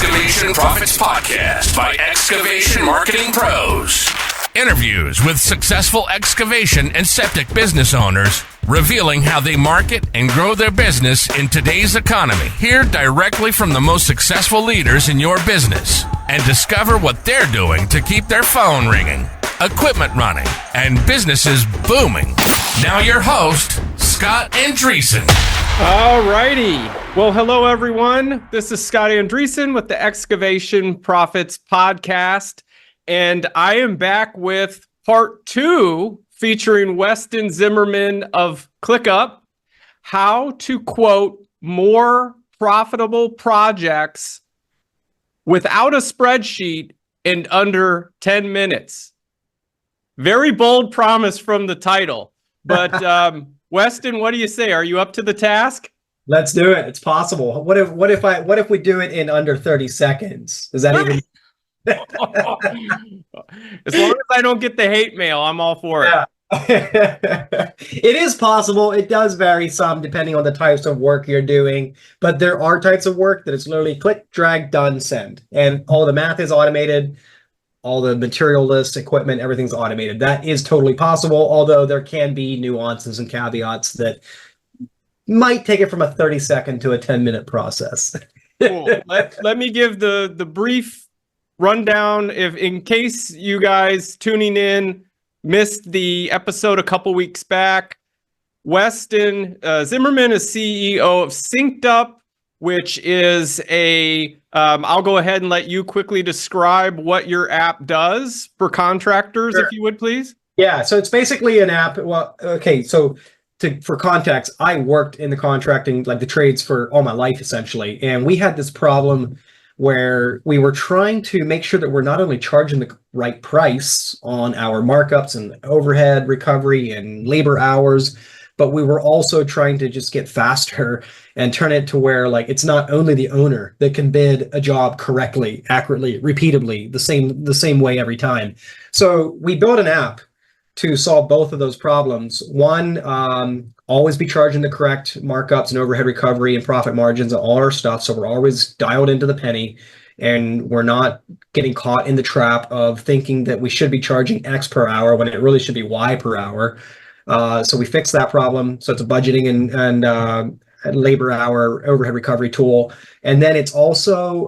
Excavation Profits Podcast by Excavation Marketing Pros. Interviews with successful excavation and septic business owners, revealing how they market and grow their business in today's economy. Hear directly from the most successful leaders in your business and discover what they're doing to keep their phone ringing, equipment running, and businesses booming. Now your host, Scott Andreessen. All righty. Well, hello, everyone. This is Scott Andreessen with the Excavation Profits Podcast, and I am back with part 2 featuring Weston Zimmerman of ClickUp, how to quote more profitable projects without a spreadsheet in under 10 minutes. Very bold promise from the title, but Weston, what do you say? Are you up to the task? Let's do it. It's possible. What if we do it in under 30 seconds? Is that even? As long as I don't get the hate mail, I'm all for it. It is possible. It does vary some depending on the types of work you're doing, but there are types of work that it's literally click, drag, done, send, and all the math is automated. All the material lists, equipment, everything's automated. That is totally possible, although there can be nuances and caveats that might take it from a 30-second to a 10-minute process. Cool. Let me give the brief rundown, if in case you guys tuning in missed the episode a couple weeks back. Weston Zimmerman is CEO of SynkedUP, which is I'll go ahead and let you quickly describe what your app does for contractors, Sure. if you would, please. Yeah, so it's basically an app. Well, okay, so for context, I worked in the contracting, like the trades, for all my life, essentially. And we had this problem where we were trying to make sure that we're not only charging the right price on our markups and overhead recovery and labor hours, but we were also trying to just get faster and turn it to where, like, it's not only the owner that can bid a job correctly, accurately, repeatably, the same way every time. So we built an app to solve both of those problems. One, always be charging the correct markups and overhead recovery and profit margins on all our stuff, so we're always dialed into the penny, and we're not getting caught in the trap of thinking that we should be charging X per hour when it really should be Y per hour. So we fixed that problem. So it's a budgeting and labor hour overhead recovery tool. And then it's also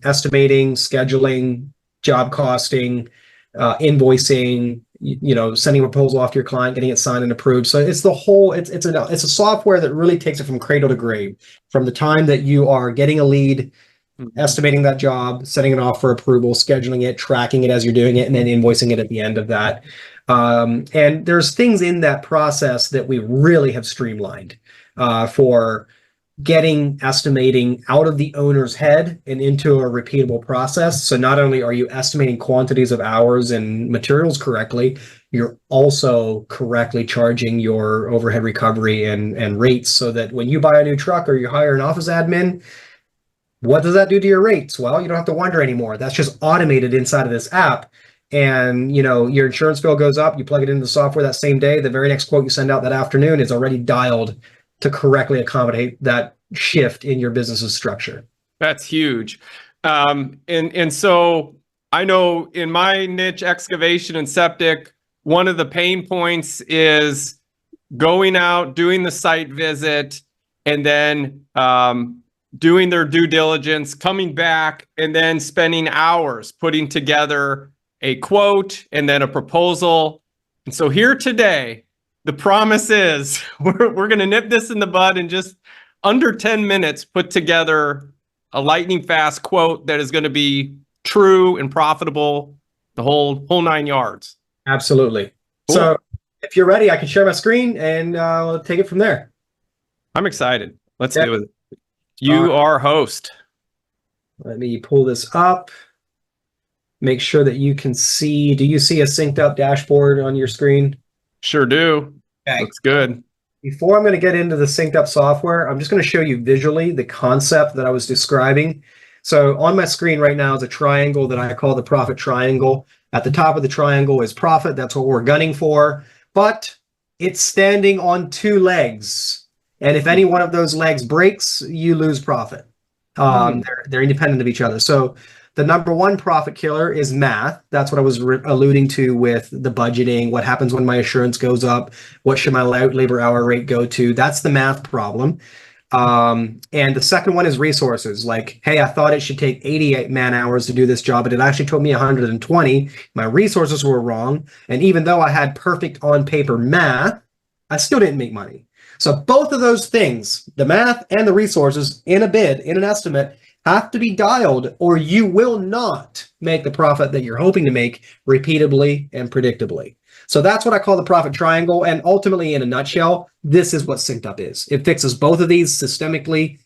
estimating, scheduling, job costing, invoicing, sending a proposal off to your client, getting it signed and approved. So it's the whole, it's a software that really takes it from cradle to grave, from the time that you are getting a lead, estimating that job, setting it off for approval, scheduling it, tracking it as you're doing it, and then invoicing it at the end of that. And there's things in that process that we really have streamlined for getting estimating out of the owner's head and into a repeatable process. So not only are you estimating quantities of hours and materials correctly, you're also correctly charging your overhead recovery and rates, so that when you buy a new truck or you hire an office admin, what does that do to your rates? Well, you don't have to wonder anymore. That's just automated inside of this app. And, your insurance bill goes up, you plug it into the software that same day, the very next quote you send out that afternoon is already dialed to correctly accommodate that shift in your business's structure. That's huge. And so I know in my niche, excavation and septic, one of the pain points is going out, doing the site visit, and then doing their due diligence, coming back, and then spending hours putting together a quote and then a proposal. And so here today, the promise is we're going to nip this in the bud and just under 10 minutes put together a lightning fast quote that is going to be true and profitable, the whole 9 yards. Absolutely. Cool. So if you're ready, I can share my screen and we'll take it from there. I'm excited. Let's do it. You are host. Let me pull this up. Make sure that you can see. Do you see a synced up dashboard on your screen? Sure do. Okay. Looks good. Before I'm going to get into the synced up software, I'm just going to show you visually the concept that I was describing. So on my screen right now is a triangle that I call the profit triangle. At the top of the triangle is profit. That's what we're gunning for. But it's standing on 2 legs. And if any one of those legs breaks, you lose profit. They're independent of each other. So the number one profit killer is math. That's what I was alluding to with the budgeting. What happens when my assurance goes up? What should my labor hour rate go to? That's the math problem. And the second one is resources. Like, hey, I thought it should take 88 man hours to do this job, but it actually took me 120. My resources were wrong. And even though I had perfect on paper math, I still didn't make money. So both of those things, the math and the resources in a bid, in an estimate, have to be dialed, or you will not make the profit that you're hoping to make repeatably and predictably. So that's what I call the profit triangle. And ultimately, in a nutshell, this is what SynkedUP is. It fixes both of these systemically,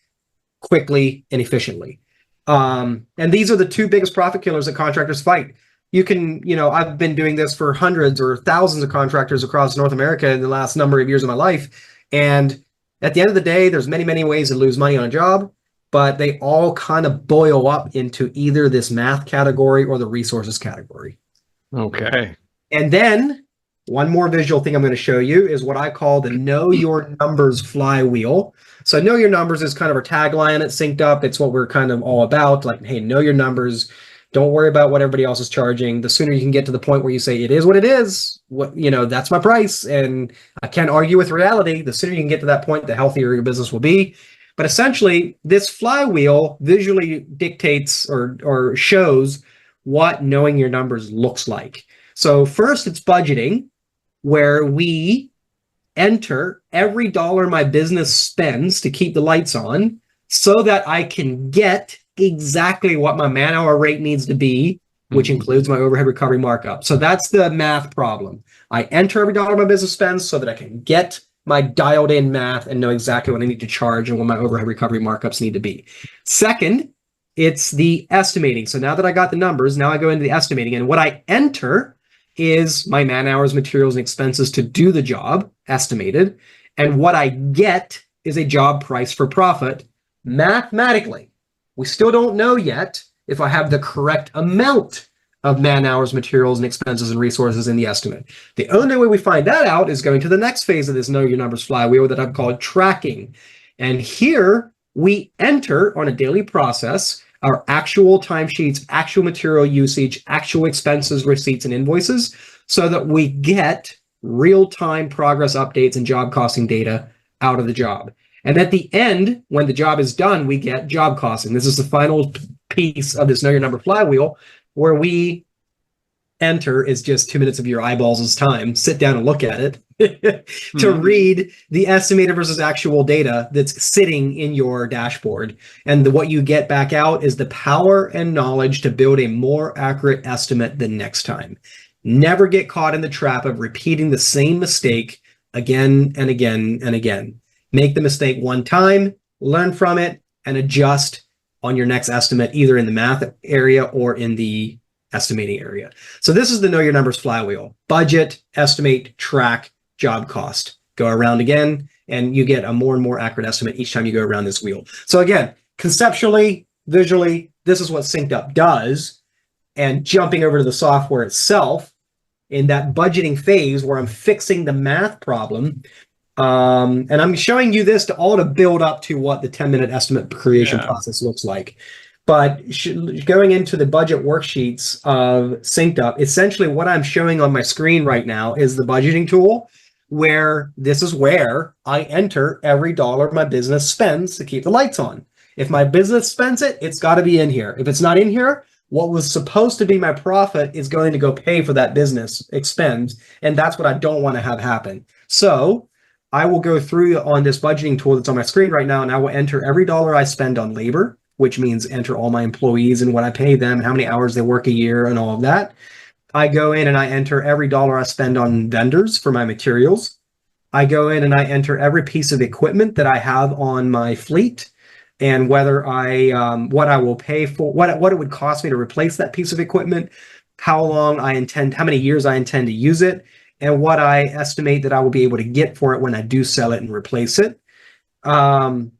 quickly, and efficiently. And these are the two biggest profit killers that contractors fight. You can, I've been doing this for hundreds or thousands of contractors across North America in the last number of years of my life. And at the end of the day, there's many, many ways to lose money on a job, but they all kind of boil up into either this math category or the resources category. Okay. And then one more visual thing I'm going to show you is what I call the know your numbers flywheel. So know your numbers is kind of our tagline at SynkedUP. It's what we're kind of all about. Like, hey, know your numbers. Don't worry about what everybody else is charging. The sooner you can get to the point where you say, it is what it is, that's my price, and I can't argue with reality, the sooner you can get to that point, the healthier your business will be. But essentially, this flywheel visually dictates or shows what knowing your numbers looks like. So first, it's budgeting, where we enter every dollar my business spends to keep the lights on so that I can get exactly what my man-hour rate needs to be, which includes my overhead recovery markup. So that's the math problem. I enter every dollar my business spends so that I can get my dialed in math and know exactly what I need to charge and what my overhead recovery markups need to be. Second, it's the estimating. So now that I got the numbers, now I go into the estimating, and what I enter is my man hours, materials, and expenses to do the job, estimated. And what I get is a job price for profit mathematically. We still don't know yet if I have the correct amount of man hours, materials, and expenses and resources in the estimate. The only way we find that out is going to the next phase of this know your numbers flywheel that I've called tracking. And here we enter on a daily process our actual timesheets, actual material usage, actual expenses, receipts, and invoices so that we get real-time progress updates and job costing data out of the job. And at the end, when the job is done, we get job costing. This is the final piece of this know your number flywheel, where we enter is just 2 minutes of your eyeballs' time. Sit down and look at it to read the estimated versus actual data that's sitting in your dashboard. And what you get back out is the power and knowledge to build a more accurate estimate the next time. Never get caught in the trap of repeating the same mistake again and again and again. Make the mistake one time, learn from it, and adjust on your next estimate, either in the math area or in the estimating area. So this is the know your numbers flywheel. Budget, estimate, track, job cost. Go around again, and you get a more and more accurate estimate each time you go around this wheel. So again, conceptually, visually, this is what SynkedUP does. And jumping over to the software itself, in that budgeting phase where I'm fixing the math problem, and I'm showing you this to all to build up to what the 10-minute estimate creation process looks like. But going into the budget worksheets of SynkedUP, essentially what I'm showing on my screen right now is the budgeting tool, where this is where I enter every dollar my business spends to keep the lights on. If my business spends it, it's got to be in here. If it's not in here, what was supposed to be my profit is going to go pay for that business expense. And that's what I don't want to have happen. So I will go through on this budgeting tool that's on my screen right now, and I will enter every dollar I spend on labor, which means enter all my employees and what I pay them, how many hours they work a year, and all of that. I go in and I enter every dollar I spend on vendors for my materials. I go in and I enter every piece of equipment that I have on my fleet, and whether what I will pay for, what it would cost me to replace that piece of equipment, how many years I intend to use it, and what I estimate that I will be able to get for it when I do sell it and replace it. And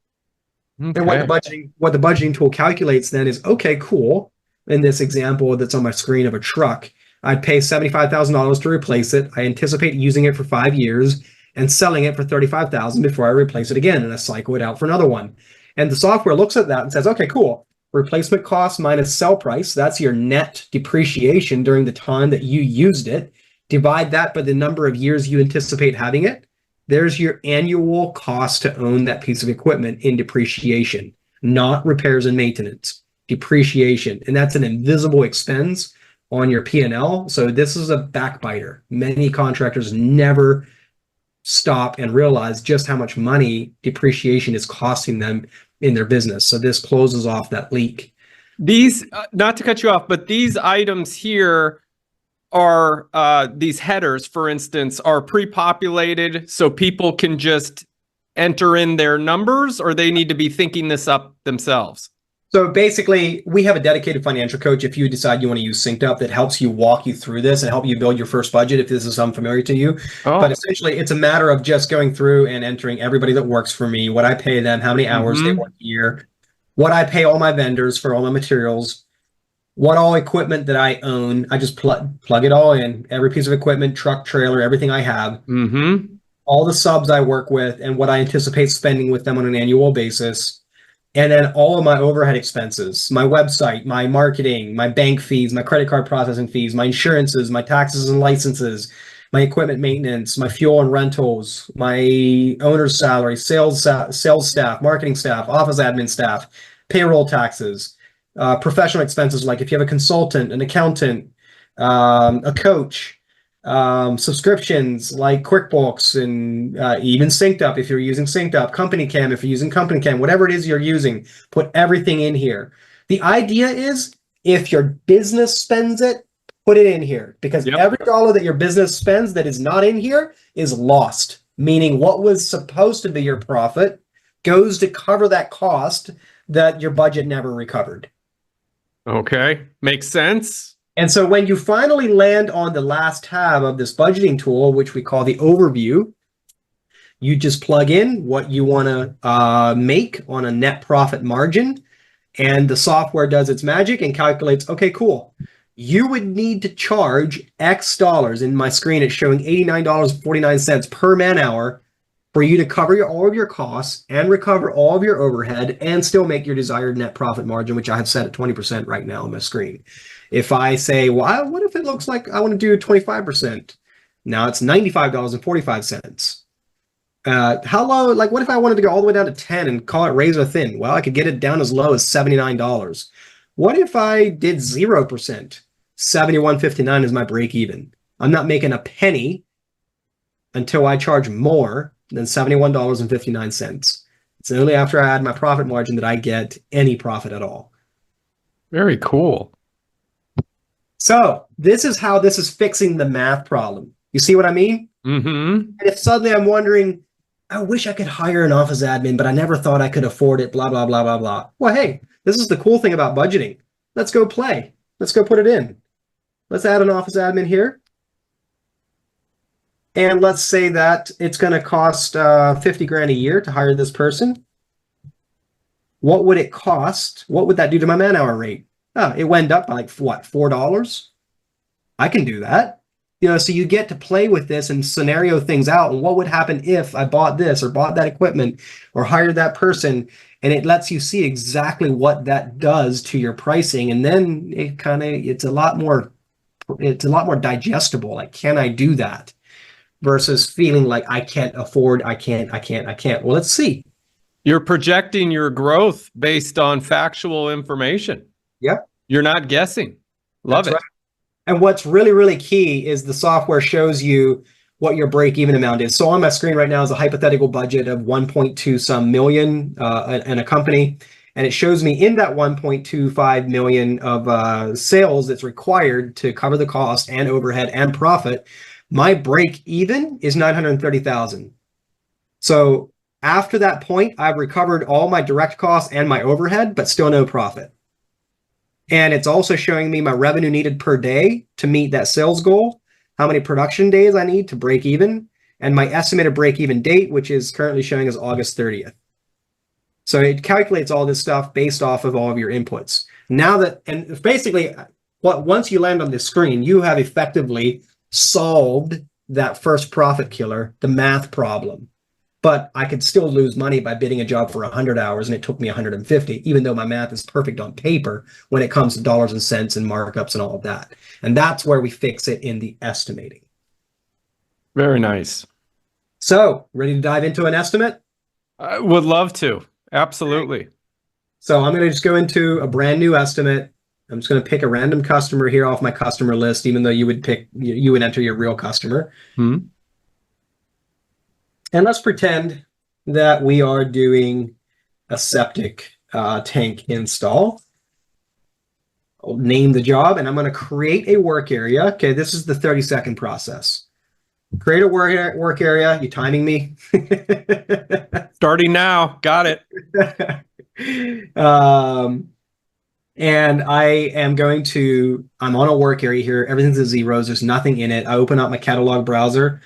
what the budgeting tool calculates then is, okay, cool. In this example that's on my screen of a truck, I'd pay $75,000 to replace it. I anticipate using it for 5 years and selling it for $35,000 before I replace it again, and I cycle it out for another one. And the software looks at that and says, okay, cool. Replacement cost minus sell price. That's your net depreciation during the time that you used it. Divide that by the number of years you anticipate having it. There's your annual cost to own that piece of equipment in depreciation, not repairs and maintenance, depreciation. And that's an invisible expense on your P&L. So this is a backbiter. Many contractors never stop and realize just how much money depreciation is costing them in their business. So this closes off that leak. These, not to cut you off, but these items here are these headers, for instance, are pre-populated so people can just enter in their numbers, or they need to be thinking this up themselves? So basically, we have a dedicated financial coach if you decide you want to use SynkedUP that helps you walk you through this and help you build your first budget if this is unfamiliar to you. Oh. But essentially, it's a matter of just going through and entering everybody that works for me, what I pay them, how many hours they work a year, what I pay all my vendors for all my materials, what all equipment that I own. I just plug it all in, every piece of equipment, truck, trailer, everything I have, all the subs I work with, and what I anticipate spending with them on an annual basis. And then all of my overhead expenses, my website, my marketing, my bank fees, my credit card processing fees, my insurances, my taxes and licenses, my equipment maintenance, my fuel and rentals, my owner's salary, sales staff, marketing staff, office admin staff, payroll taxes, professional expenses, like if you have a consultant, an accountant, a coach, subscriptions like QuickBooks and even SynkedUP if you're using SynkedUP, Company Cam if you're using Company Cam, whatever it is you're using, put everything in here. The idea is if your business spends it, put it in here, because every dollar that your business spends that is not in here is lost, meaning what was supposed to be your profit goes to cover that cost that your budget never recovered. Okay, makes sense. And so when you finally land on the last tab of this budgeting tool, which we call the overview, you just plug in what you want to make on a net profit margin, and the software does its magic and calculates, okay, cool. You would need to charge X dollars. In my screen, it's showing $89.49 per man hour for you to cover all of your costs and recover all of your overhead and still make your desired net profit margin, which I have set at 20% right now on my screen. If I say, well, what if it looks like I want to do 25%? Now it's $95.45. How low, like what if I wanted to go all the way down to 10 and call it razor thin? Well, I could get it down as low as $79. What if I did 0%? $71.59 is my break even. I'm not making a penny until I charge more than $71.59. It's only after I add my profit margin that I get any profit at all. Very cool. So this is how this is fixing the math problem. You see what I mean? And if suddenly I'm wondering, I wish I could hire an office admin, but I never thought I could afford it, blah, blah, blah, blah, blah. Well, hey, this is the cool thing about budgeting. Let's go play. Let's go put it in. Let's add an office admin here. And let's say that it's going to cost 50 grand a year to hire this person. What would it cost? What would that do to my man hour rate? It went up by like, what, $4? I can do that. You know, so you get to play with this and scenario things out. And what would happen if I bought this or bought that equipment or hired that person? And it lets you see exactly what that does to your pricing. And then it's a lot more digestible. Like, can I do that? Versus feeling like I can't afford, I can't. Well, let's see. You're projecting your growth based on factual information. Yep. You're not guessing. Love That's it. right. And what's really, really key is the software shows you what your break-even amount is. So on my screen right now is a hypothetical budget of 1.2 some million in a company. And it shows me in that 1.25 million of sales that's required to cover the cost and overhead and profit, my break-even is 930,000. So after that point, I've recovered all my direct costs and my overhead, but still no profit. And it's also showing me my revenue needed per day to meet that sales goal, how many production days I need to break even, and my estimated break-even date, which is currently showing as August 30th. So it calculates all this stuff based off of all of your inputs. Now that, and basically, once you land on this screen, you have effectively solved that first profit killer, the math problem. but I could still lose money by bidding a job for 100 hours and it took me 150, even though my math is perfect on paper when it comes to dollars and cents and markups and all of that. And that's where we fix it in the estimating. Very nice. So, ready to dive into an estimate? I would love to. Absolutely. So I'm going to just go into a brand new estimate. I'm just going to pick a random customer here off my customer list, even though you would enter your real customer. Hmm. And let's pretend that we are doing a septic tank install. I'll name the job and I'm going to create a work area. Okay, this is the 30-second process. Create a work area. You timing me? Starting now. Got it. And I am I'm on a work area here. Everything's at zeros. There's nothing in it. I open up my catalog browser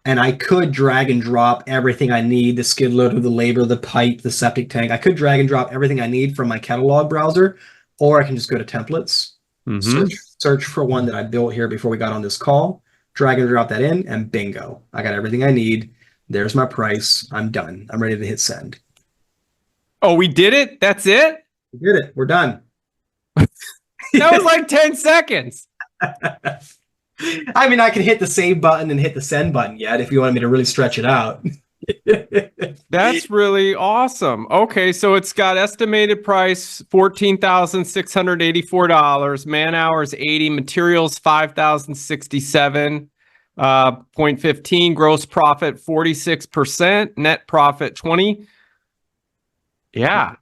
and I could drag and drop everything I need, the skid loader, the labor, the pipe, the septic tank. I could drag and drop everything I need from my catalog browser, or I can just go to templates, search for one that I built here before we got on this call, drag and drop that in, and bingo. I got everything I need. There's my price. I'm done. I'm ready to hit send. Oh, we did it? That's it? We did it. We're done. That was like 10 seconds. I mean, I can hit the save button and hit the send button yet if you want me to really stretch it out. That's really awesome. Okay, so it's got estimated price $14,684, man hours 80, materials 5,067. 0.15, gross profit 46%, net profit 20. Yeah.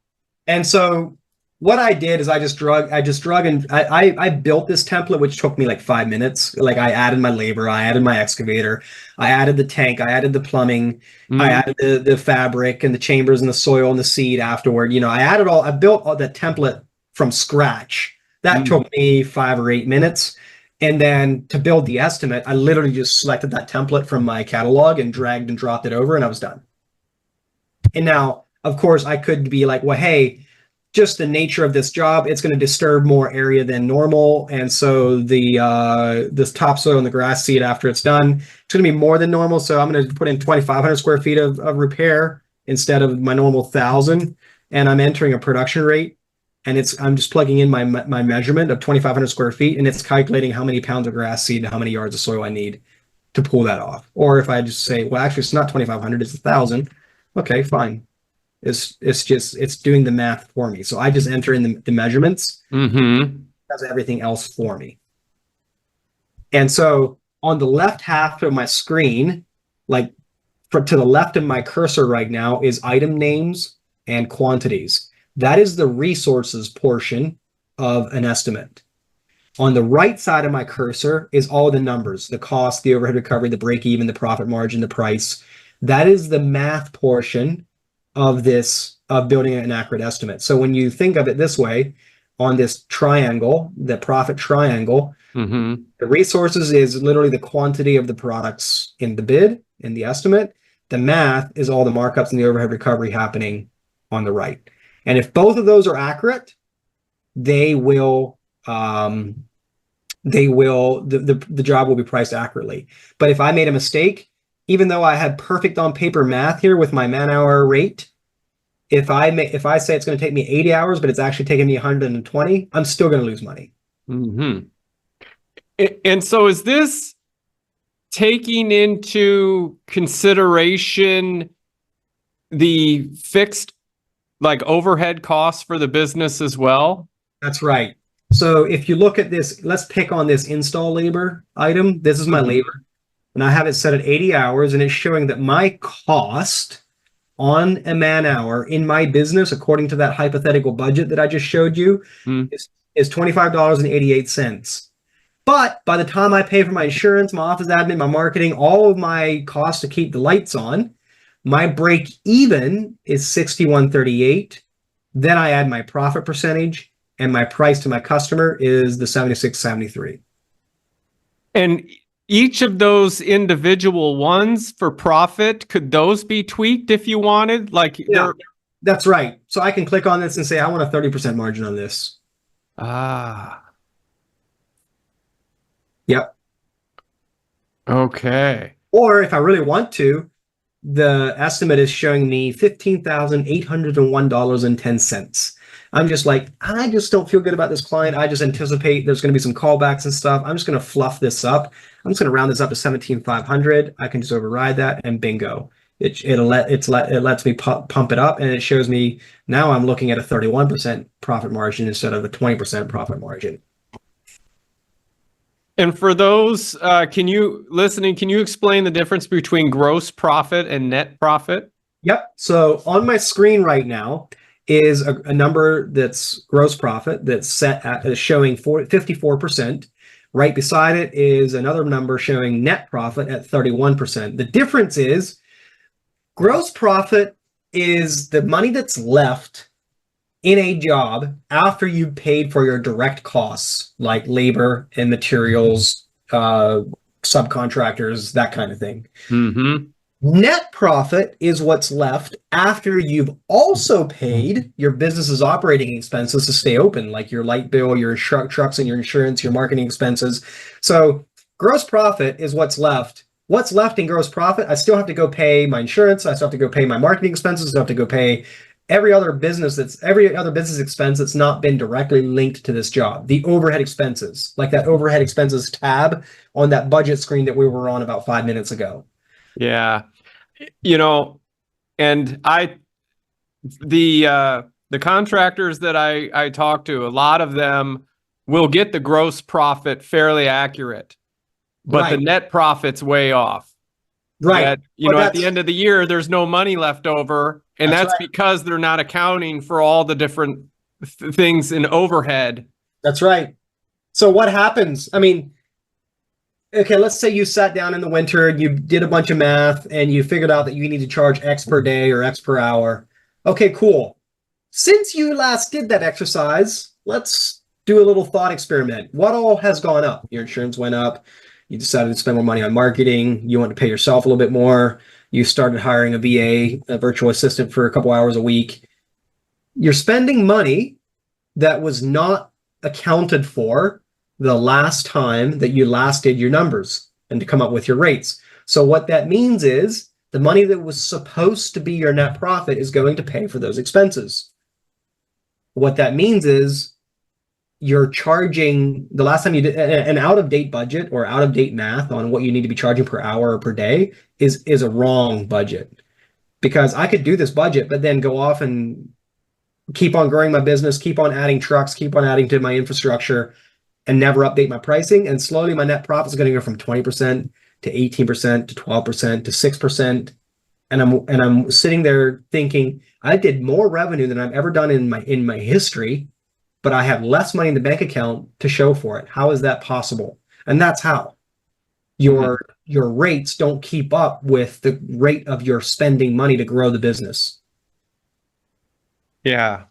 And so what I did is I just drug and I built this template, which took me like 5 minutes. Like I added my labor, I added my excavator, I added the tank, I added the plumbing, I added the fabric and the chambers and the soil and the seed afterward. You know, I built all that template from scratch. That took me 5 or 8 minutes. And then to build the estimate, I literally just selected that template from my catalog and dragged and dropped it over and I was done. And now, of course, I could be like, well, hey, just the nature of this job, it's going to disturb more area than normal. And so this topsoil and the grass seed after it's done, it's going to be more than normal. So I'm going to put in 2,500 square feet of repair instead of my normal 1,000. And I'm entering a production rate. And I'm just plugging in my measurement of 2,500 square feet, and it's calculating how many pounds of grass seed and how many yards of soil I need to pull that off. Or if I just say, well, actually, it's not 2,500, it's 1,000. Okay, fine. It's doing the math for me. So I just enter in the measurements. Does everything else for me. And so on the left half of my screen, to the left of my cursor right now is item names and quantities. That is the resources portion of an estimate. On the right side of my cursor is all the numbers, the cost, the overhead recovery, the break even, the profit margin, the price. That is the math portion of building an accurate estimate. So when you think of it this way, on this triangle, the profit triangle, the resources is literally the quantity of the products in the bid, in the estimate. The math is all the markups and the overhead recovery happening on the right. And if both of those are accurate, the job will be priced accurately. But if I made a mistake, even though I had perfect on paper math here with my man hour rate, if I say it's going to take me 80 hours, but it's actually taking me 120, I'm still going to lose money. And so is this taking into consideration the fixed overhead costs for the business as well? That's right. So if you look at this, let's pick on this install labor item. This is my labor, and I have it set at 80 hours, and it's showing that my cost on a man hour in my business, according to that hypothetical budget that I just showed you, is $25.88. But by the time I pay for my insurance, my office admin, my marketing, all of my costs to keep the lights on, my break even is $61.38. Then I add my profit percentage, and my price to my customer is the $76.73. And each of those individual ones for profit, could those be tweaked if you wanted? Yeah, that's right. So I can click on this and say, I want a 30% margin on this. Yep. Okay. Or if I really want to, the estimate is showing me $15,801.10. I'm just like, I just don't feel good about this client. I just anticipate there's going to be some callbacks and stuff. I'm just going to fluff this up. I'm just going to round this up to 17,500. I can just override that and bingo. It lets me pump it up, and it shows me now I'm looking at a 31% profit margin instead of a 20% profit margin. And for those, can you explain the difference between gross profit and net profit? Yep. So on my screen right now is a number that's gross profit that's set at is showing 54%. Right beside it is another number showing net profit at 31%. The difference is gross profit is the money that's left in a job after you paid for your direct costs like labor and materials, subcontractors, that kind of thing. Mm-hmm. Net profit is what's left after you've also paid your business's operating expenses to stay open, like your light bill, your trucks and your insurance, your marketing expenses. So gross profit is what's left. What's left in gross profit, I still have to go pay my insurance. I still have to go pay my marketing expenses. I still have to go pay every other business expense that's not been directly linked to this job. The overhead expenses, like that overhead expenses tab on that budget screen that we were on about 5 minutes ago. Yeah. And the contractors that I talk to, a lot of them will get the gross profit fairly accurate, but Right. the net profit's way off. Right. At the end of the year, there's no money left over. And that's right. because they're not accounting for all the different things in overhead. That's right. So what happens? I mean, okay, let's say you sat down in the winter, you did a bunch of math, and you figured out that you need to charge X per day or X per hour. Okay, cool. Since you last did that exercise, let's do a little thought experiment. What all has gone up? Your insurance went up. You decided to spend more money on marketing. You want to pay yourself a little bit more. You started hiring a VA, a virtual assistant, for a couple hours a week. You're spending money that was not accounted for the last time that you last did your numbers and to come up with your rates. So what that means is the money that was supposed to be your net profit is going to pay for those expenses. What that means is you're charging, the last time you did an out-of-date budget or out-of-date math on what you need to be charging per hour or per day is a wrong budget. Because I could do this budget, but then go off and keep on growing my business, keep on adding trucks, keep on adding to my infrastructure, and never update my pricing. And slowly my net profit is going to go from 20% to 18% to 12% to 6%. And I'm sitting there thinking, I did more revenue than I've ever done in my history, but I have less money in the bank account to show for it. How is that possible? And that's how your rates don't keep up with the rate of your spending money to grow the business. Yeah.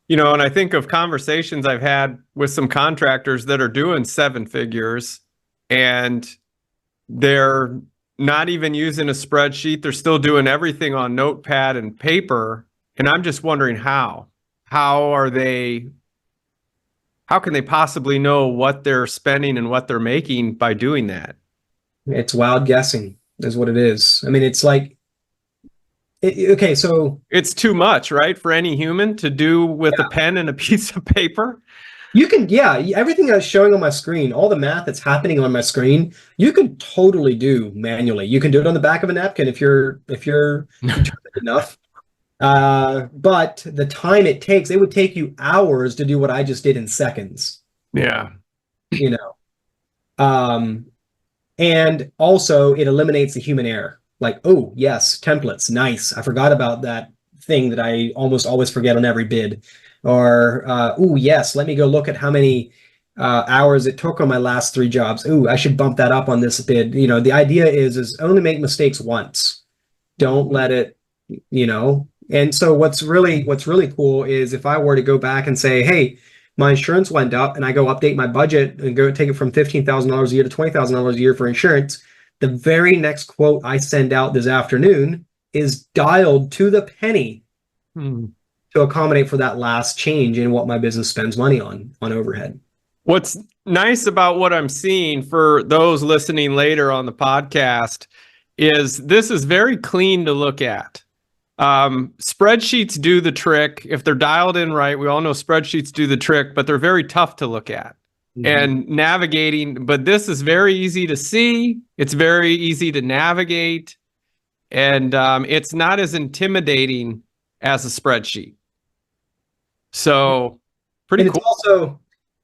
And I think of conversations I've had with some contractors that are doing 7 figures, and they're not even using a spreadsheet. They're still doing everything on notepad and paper. And I'm just wondering how can they possibly know what they're spending and what they're making by doing that? It's wild guessing is what it is. I mean, it's like, okay, so it's too much, right? For any human to do with a pen and a piece of paper. You can, everything that's showing on my screen, all the math that's happening on my screen, you can totally do manually. You can do it on the back of a napkin if you're enough. But the time it takes, it would take you hours to do what I just did in seconds. Yeah. And also it eliminates the human error. Like, oh yes, templates, nice. I forgot about that thing that I almost always forget on every bid. Or, oh yes, let me go look at how many hours it took on my last 3 jobs. Ooh, I should bump that up on this bid. The idea is only make mistakes once. Don't let it, And so what's really cool is if I were to go back and say, hey, my insurance went up, and I go update my budget and go take it from $15,000 a year to $20,000 a year for insurance, the very next quote I send out this afternoon is dialed to the penny to accommodate for that last change in what my business spends money on overhead. What's nice about what I'm seeing for those listening later on the podcast is this is very clean to look at. Spreadsheets do the trick. If they're dialed in right, we all know spreadsheets do the trick, but they're very tough to look at and navigating. But this is very easy to see. It's very easy to navigate. And it's not as intimidating as a spreadsheet. So pretty And cool. it's also,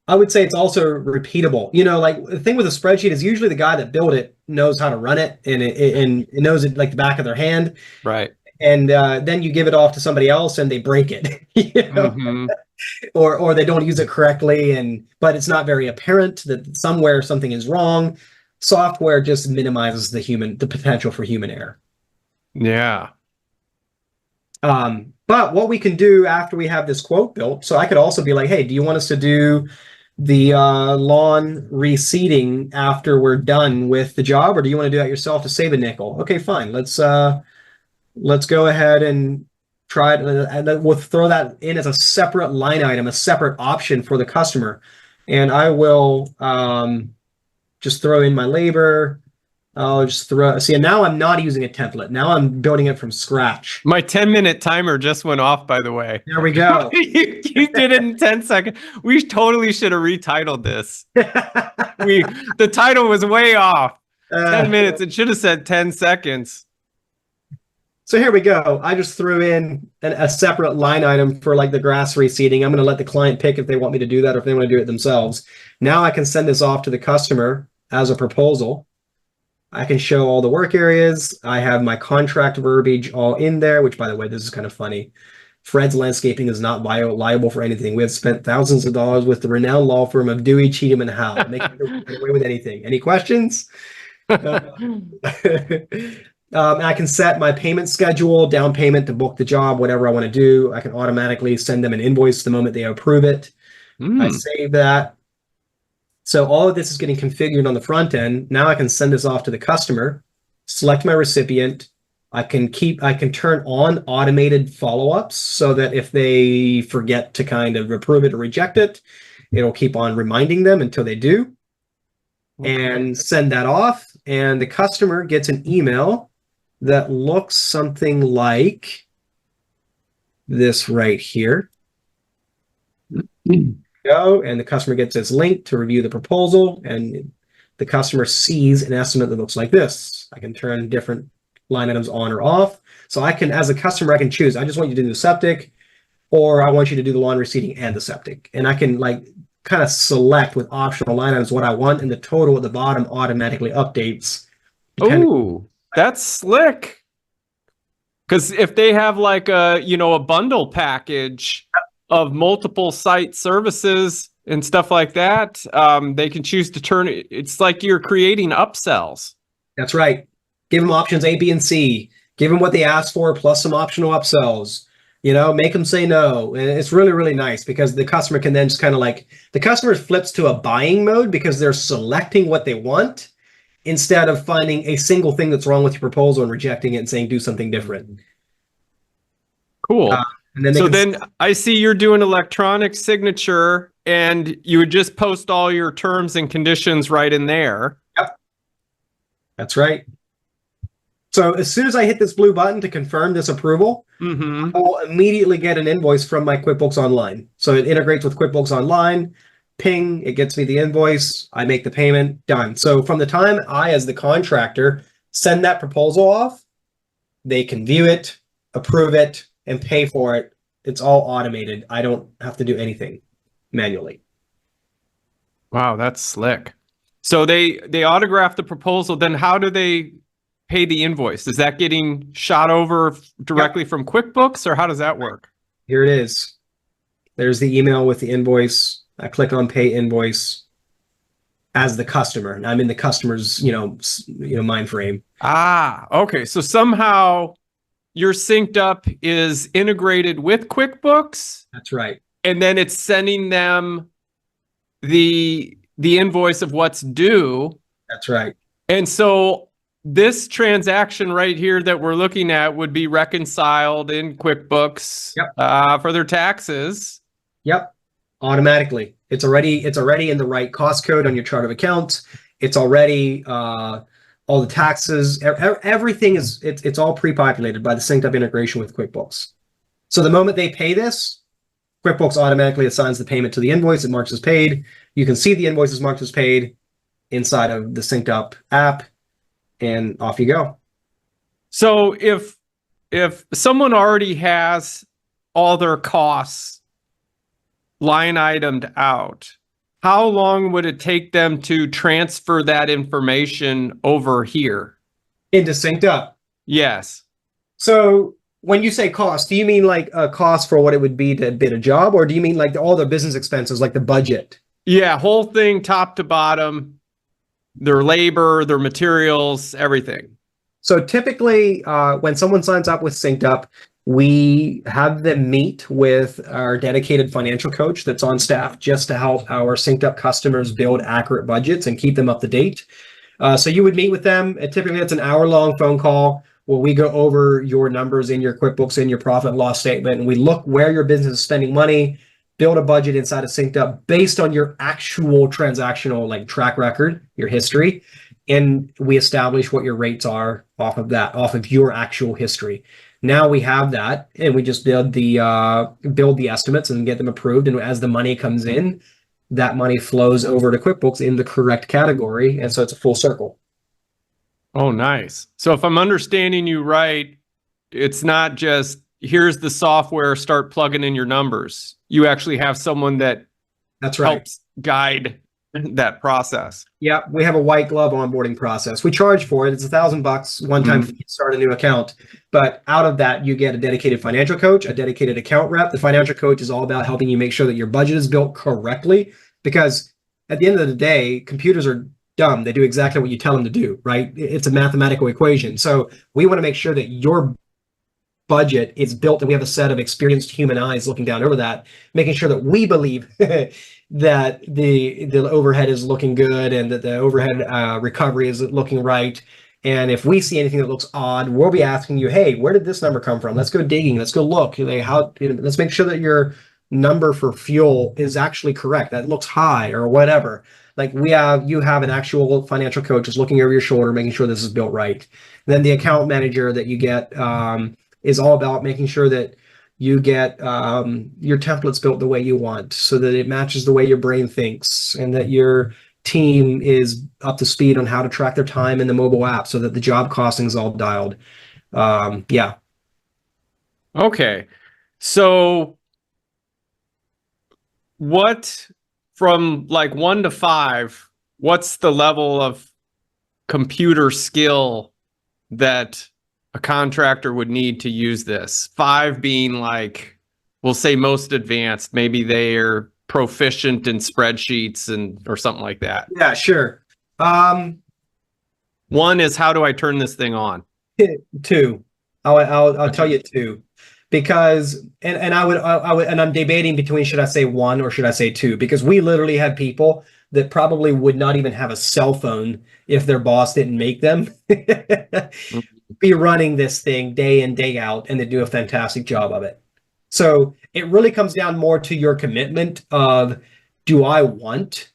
I would say it's also repeatable. You know, like the thing with a spreadsheet is usually the guy that built it knows how to run it, and it knows it like the back of their hand. Right. And then you give it off to somebody else and they break it, you know? Or they don't use it correctly, but it's not very apparent that somewhere something is wrong. Software just minimizes the potential for human error. Yeah. But what we can do after we have this quote built, so I could also be like, hey, do you want us to do the lawn reseeding after we're done with the job, or do you want to do that yourself to save a nickel? Okay, fine. Let's go ahead and try it, and we'll throw that in as a separate line item, a separate option for the customer. And I will just throw in my labor. I'll just see, and now I'm not using a template. Now I'm building it from scratch. My 10-minute timer just went off, by the way. There we go. You did it in 10 seconds. We totally should have retitled this. The title was way off. 10 minutes. It should have said 10 seconds. So here we go. I just threw in a separate line item for like the grass reseeding. I'm going to let the client pick if they want me to do that or if they want to do it themselves. Now I can send this off to the customer as a proposal. I can show all the work areas. I have my contract verbiage all in there, which, by the way, this is kind of funny. Fred's Landscaping is not liable for anything. We have spent thousands of dollars with the renowned law firm of Dewey, Cheatham, and Howe. Make away with anything. Any questions? I can set my payment schedule, down payment to book the job, whatever I want to do. I can automatically send them an invoice the moment they approve it. I save that. So all of this is getting configured on the front end. Now I can send this off to the customer, select my recipient. I can turn on automated follow-ups so that if they forget to kind of approve it or reject it, it'll keep on reminding them until they do. And send that off. And the customer gets an email that looks something like this right here. Go, and the customer gets this link to review the proposal, and the customer sees an estimate that looks like this. I can turn different line items on or off. So I can, as a customer, I can choose. I just want you to do the septic, or I want you to do the lawn reseeding and the septic. And I can like kind of select with optional line items what I want, and the total at the bottom automatically updates. Oh, that's slick. Because if they have like a bundle package of multiple site services and stuff like that, they can choose to turn it. It's like you're creating upsells. That's right. Give them options A, B, and C. Give them what they asked for plus some optional upsells. Make them say no. And it's really, really nice because the customer can then just kind of like, the customer flips to a buying mode because they're selecting what they want instead of finding a single thing that's wrong with your proposal and rejecting it and saying do something different. Cool. And then then I see you're doing electronic signature, and you would just post all your terms and conditions right in there. Yep. That's right. So as soon as I hit this blue button to confirm this approval, I will immediately get an invoice from my QuickBooks Online. So it integrates with QuickBooks Online. Ping, it gets me the invoice. I make the payment, done. So from the time I, as the contractor, send that proposal off, they can view it, approve it, and pay for it. It's all automated. I don't have to do anything manually. Wow, that's slick. So they autograph the proposal. Then how do they pay the invoice? Is that getting shot over directly from QuickBooks, or how does that work? Here it is. There's the email with the invoice. I click on pay invoice as the customer, and I'm in the customer's mind frame. Okay. So somehow your SynkedUP is integrated with QuickBooks. That's right. And then it's sending them the invoice of what's due. That's right. And so this transaction right here that we're looking at would be reconciled in QuickBooks for their taxes. Yep. Automatically. It's already in the right cost code on your chart of accounts. It's already all the taxes, everything it's all pre-populated by the SynkedUP integration with QuickBooks. So the moment they pay this, QuickBooks automatically assigns the payment to the invoice. It marks as paid. You can see the invoice is marked as paid inside of the SynkedUP app, and off you go. So if someone already has all their costs line itemed out, how long would it take them to transfer that information over here? Into SynkedUP. Yes. So when you say cost, do you mean like a cost for what it would be to bid a job, or do you mean like all the business expenses, like the budget? Yeah, whole thing, top to bottom, their labor, their materials, everything. So typically, when someone signs up with SynkedUP, we have them meet with our dedicated financial coach that's on staff just to help our SynkedUP customers build accurate budgets and keep them up to date. So you would meet with them. Typically, it's an hour-long phone call where we go over your numbers in your QuickBooks and your profit and loss statement, and we look where your business is spending money, build a budget inside of SynkedUP based on your actual transactional like track record, your history, and we establish what your rates are off of that, off of your actual history. Now we have that, and we just build the estimates and get them approved. And as the money comes in, that money flows over to QuickBooks in the correct category, and so it's a full circle. Oh, nice. So if I'm understanding you right, it's not just here's the software, start plugging in your numbers. You actually have someone that That's right. helps guide that process. Yeah, we have a white glove onboarding process. We charge for it. It's $1,000 one time fee to start a new account. But out of that, you get a dedicated financial coach, a dedicated account rep. The financial coach is all about helping you make sure that your budget is built correctly, because at the end of the day, computers are dumb. They do exactly what you tell them to do, right? It's a mathematical equation. So we want to make sure that your budget is built, and we have a set of experienced human eyes looking down over that, making sure that we believe that the overhead is looking good and that the overhead recovery is looking right. And if we see anything that looks odd, we'll be asking you, hey, where did this number come from? Let's go digging. Let's go look. Let's make sure that your number for fuel is actually correct. That looks high or whatever. Like you have an actual financial coach just looking over your shoulder, making sure this is built right. Then the account manager that you get is all about making sure that you get your templates built the way you want, so that it matches the way your brain thinks, and that your team is up to speed on how to track their time in the mobile app, so that the job costing is all dialed. Yeah. Okay. So what, from like 1 to 5, what's the level of computer skill that a contractor would need to use this? 5 being like, we'll say most advanced, maybe they're proficient in spreadsheets or something like that. Yeah, sure. 1 is, how do I turn this thing on? 2. I'll tell you 2, because and I would and I'm debating between, should I say 1 or should I say 2, because we literally had people that probably would not even have a cell phone if their boss didn't make them be running this thing day in, day out, and they do a fantastic job of it. So it really comes down more to your commitment of, do I want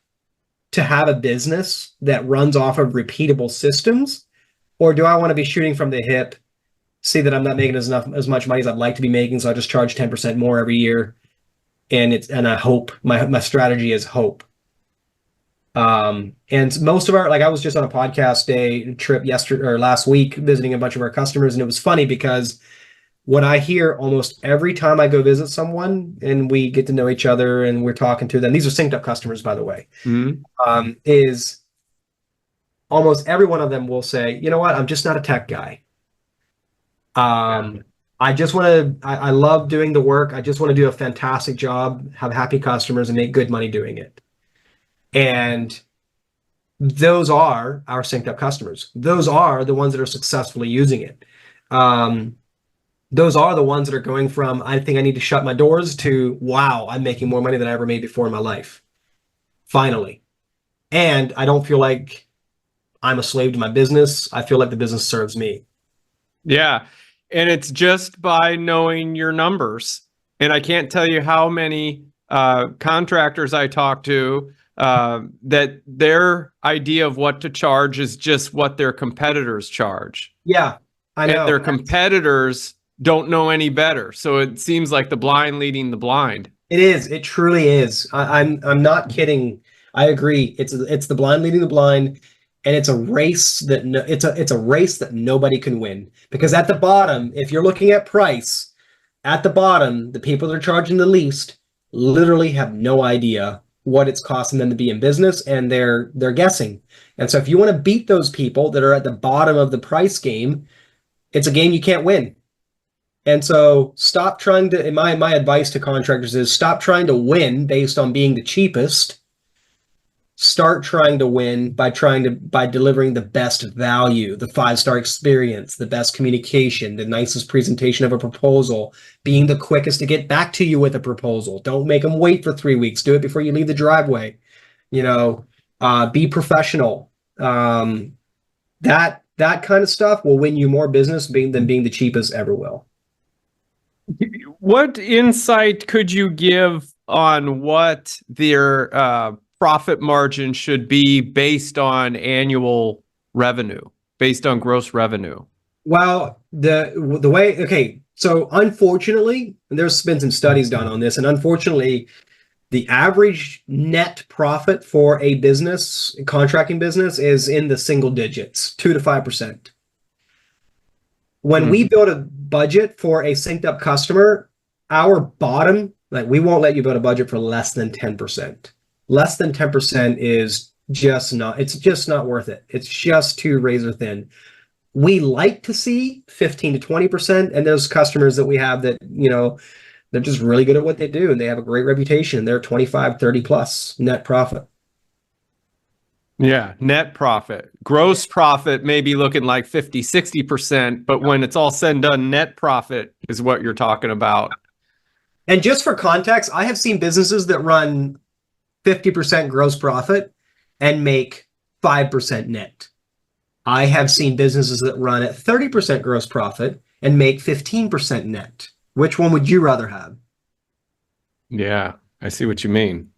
to have a business that runs off of repeatable systems, or do I want to be shooting from the hip, see that I'm not making as much money as I'd like to be making, so I just charge 10% more every year, and I hope my strategy is hope. And most of our, like, I was just on a podcast trip last week visiting a bunch of our customers, and it was funny because what I hear almost every time I go visit someone and we get to know each other and we're talking to them, these are SynkedUP customers, by the way, is almost every one of them will say, you know what, I'm just not a tech guy. I just want to, I love doing the work. I just want to do a fantastic job, have happy customers, and make good money doing it. And those are our SynkedUP customers. Those are the ones that are successfully using it. Those are the ones that are going from, I think I need to shut my doors, to, wow, I'm making more money than I ever made before in my life. Finally. And I don't feel like I'm a slave to my business. I feel like the business serves me. Yeah. And it's just by knowing your numbers. And I can't tell you how many contractors I talk to that their idea of what to charge is just what their competitors charge. Yeah, I know. And their competitors don't know any better. So it seems like the blind leading the blind. It is. It truly is. I'm not kidding. I agree. It's the blind leading the blind, and it's a race that it's a race that nobody can win. Because at the bottom, if you're looking at price, at the bottom, the people that are charging the least literally have no idea what it's costing them to be in business, and they're guessing. And so if you want to beat those people that are at the bottom of the price game, it's a game you can't win. And so stop trying to, my advice to contractors is stop trying to win based on being the cheapest. Start trying to win by delivering the best value, the 5-star experience, the best communication, the nicest presentation of a proposal, being the quickest to get back to you with a proposal. Don't make them wait for 3 weeks. Do it before you leave the driveway. Be professional. That kind of stuff will win you more business than being the cheapest ever will. What insight could you give on what their profit margin should be based on annual revenue, based on gross revenue? Well, the way, okay, so unfortunately, there's been some studies done on this, and unfortunately, the average net profit for a contracting business, is in the single digits, 2 to 5%. When we build a budget for a SynkedUP customer, our bottom, like, we won't let you build a budget for less than 10%. Less than 10% is just not worth it. It's just too razor thin. We like to see 15 to 20%, and those customers that we have that, they're just really good at what they do and they have a great reputation. They're 25, 30 plus net profit. Yeah, net profit. Gross profit may be looking like 50, 60%, but when it's all said and done, net profit is what you're talking about. And just for context, I have seen businesses that run 50% gross profit and make 5% net. I have seen businesses that run at 30% gross profit and make 15% net. Which one would you rather have? Yeah, I see what you mean.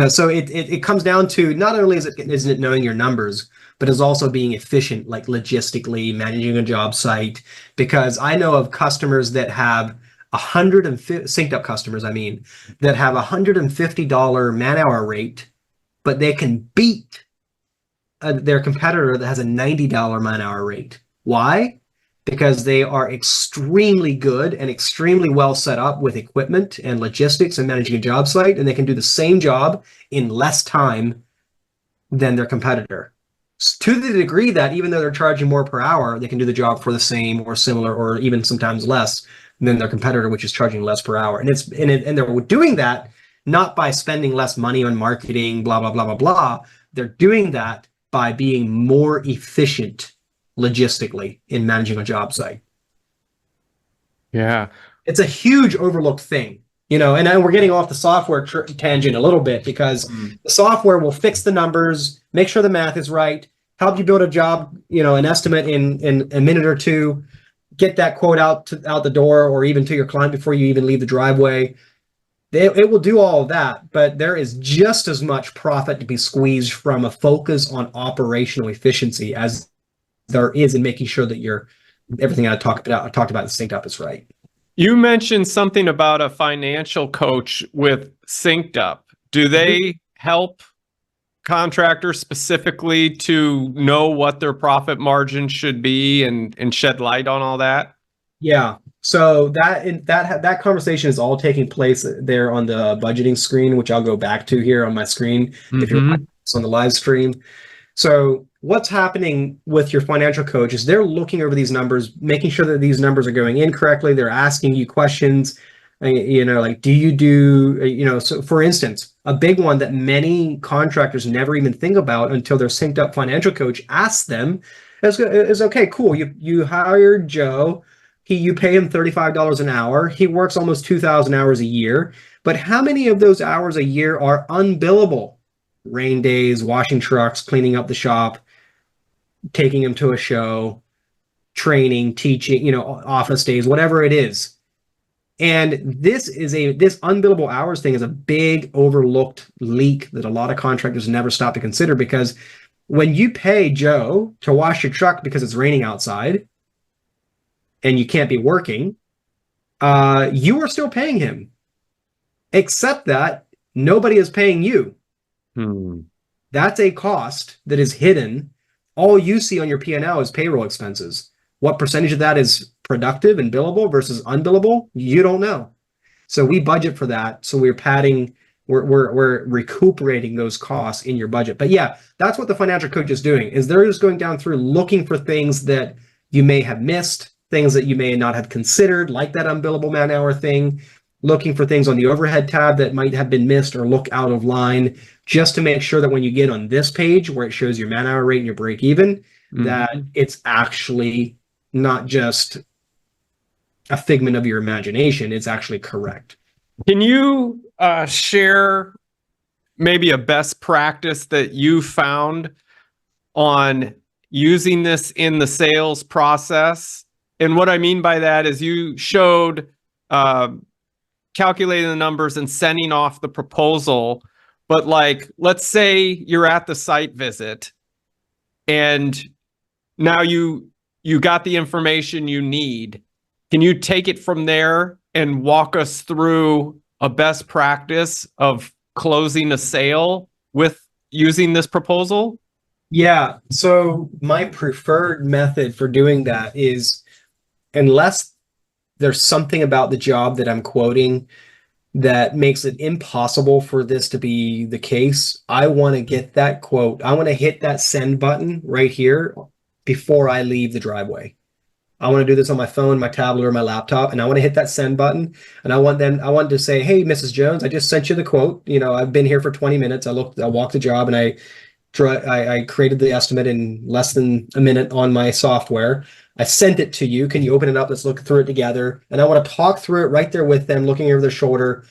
So it comes down to, not only isn't it knowing your numbers, but is also being efficient, like logistically managing a job site. Because I know of customers that have SynkedUP customers, that have $150 man-hour rate, but they can beat their competitor that has a $90 man-hour rate. Why? Because they are extremely good and extremely well set up with equipment and logistics and managing a job site, and they can do the same job in less time than their competitor. To the degree that even though they're charging more per hour, they can do the job for the same or similar or even sometimes less than their competitor, which is charging less per hour. And they're doing that not by spending less money on marketing, blah, blah, blah, blah, blah. They're doing that by being more efficient logistically in managing a job site. Yeah. It's a huge overlooked thing, and we're getting off the software tangent a little bit, because the software will fix the numbers, make sure the math is right, help you build a job, an estimate in a minute or two, get that quote out the door or even to your client before you even leave the driveway. It will do all of that, but there is just as much profit to be squeezed from a focus on operational efficiency as there is in making sure that everything I talked about in SynkedUP is right. You mentioned something about a financial coach with SynkedUP. Do they help contractors specifically to know what their profit margin should be and shed light on all that? Yeah. So that conversation is all taking place there on the budgeting screen, which I'll go back to here on my screen if you're on the live stream. So what's happening with your financial coach is they're looking over these numbers, making sure that these numbers are going in correctly. They're asking you questions, like, do you do, so for instance, a big one that many contractors never even think about until their SynkedUP financial coach asks them is okay, cool. You hired Joe. You pay him $35 an hour. He works almost 2,000 hours a year. But how many of those hours a year are unbillable? Rain days, washing trucks, cleaning up the shop, taking him to a show, training, teaching, office days, whatever it is. And this unbillable hours thing is a big overlooked leak that a lot of contractors never stop to consider, because when you pay Joe to wash your truck because it's raining outside and you can't be working, you are still paying him, except that nobody is paying you. That's a cost that is hidden. All you see on your P&L is payroll expenses. What percentage of that is productive and billable versus unbillable? You don't know. So we budget for that. So we're recuperating those costs in your budget. But yeah, that's what the financial coach is doing, is they're just going down through looking for things that you may have missed, things that you may not have considered, like that unbillable man hour thing, looking for things on the overhead tab that might have been missed or look out of line, just to make sure that when you get on this page where it shows your man hour rate and your break even, that it's actually not just a figment of your imagination, it's actually correct. Can you share maybe a best practice that you found on using this in the sales process? And what I mean by that is you showed calculating the numbers and sending off the proposal, but like, let's say you're at the site visit and now you got the information you need. Can you take it from there and walk us through a best practice of closing a sale with using this proposal? Yeah. So my preferred method for doing that is, unless there's something about the job that I'm quoting that makes it impossible for this to be the case, I want to get that quote. I want to hit that send button right here before I leave the driveway. I want to do this on my phone, my tablet, or my laptop, and I want to hit that send button. And I want to say, hey, Mrs. Jones, I just sent you the quote. You know, I've been here for 20 minutes. I walked the job, and I created the estimate in less than a minute on my software. I sent it to you. Can you open it up? Let's look through it together. And I want to talk through it right there with them, looking over their shoulder,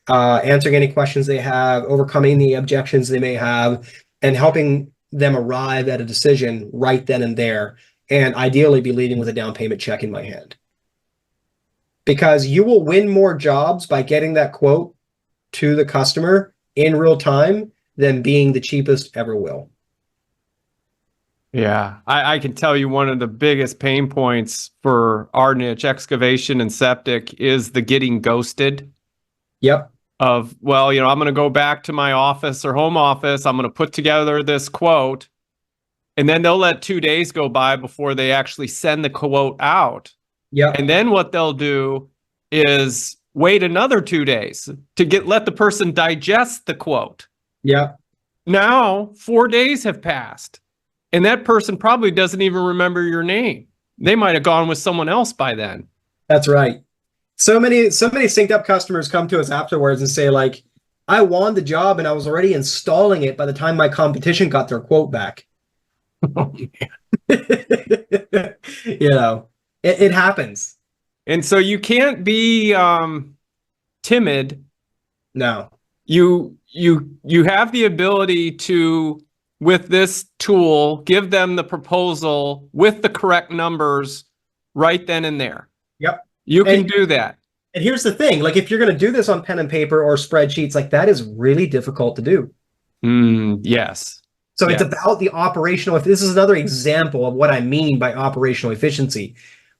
answering any questions they have, overcoming the objections they may have, and helping them arrive at a decision right then and there. And ideally be leading with a down payment check in my hand. Because you will win more jobs by getting that quote to the customer in real time than being the cheapest ever will. Yeah, I can tell you one of the biggest pain points for our niche, excavation and septic, is the getting ghosted. Yep. Of, well, I'm going to go back to my office or home office. I'm going to put together this quote. And then they'll let 2 days go by before they actually send the quote out. Yeah. And then what they'll do is wait another 2 days to let the person digest the quote. Yeah. Now 4 days have passed, and that person probably doesn't even remember your name. They might have gone with someone else by then. That's right. So many SynkedUP customers come to us afterwards and say, like, I won the job and I was already installing it by the time my competition got their quote back. Oh, man. It happens. And so you can't be timid. No. You have the ability to, with this tool, give them the proposal with the correct numbers right then and there. Yep. You can do that. And here's the thing, like, if you're going to do this on pen and paper or spreadsheets, like, that is really difficult to do. Yes. So it's about the operational. If this is another example of what I mean by operational efficiency,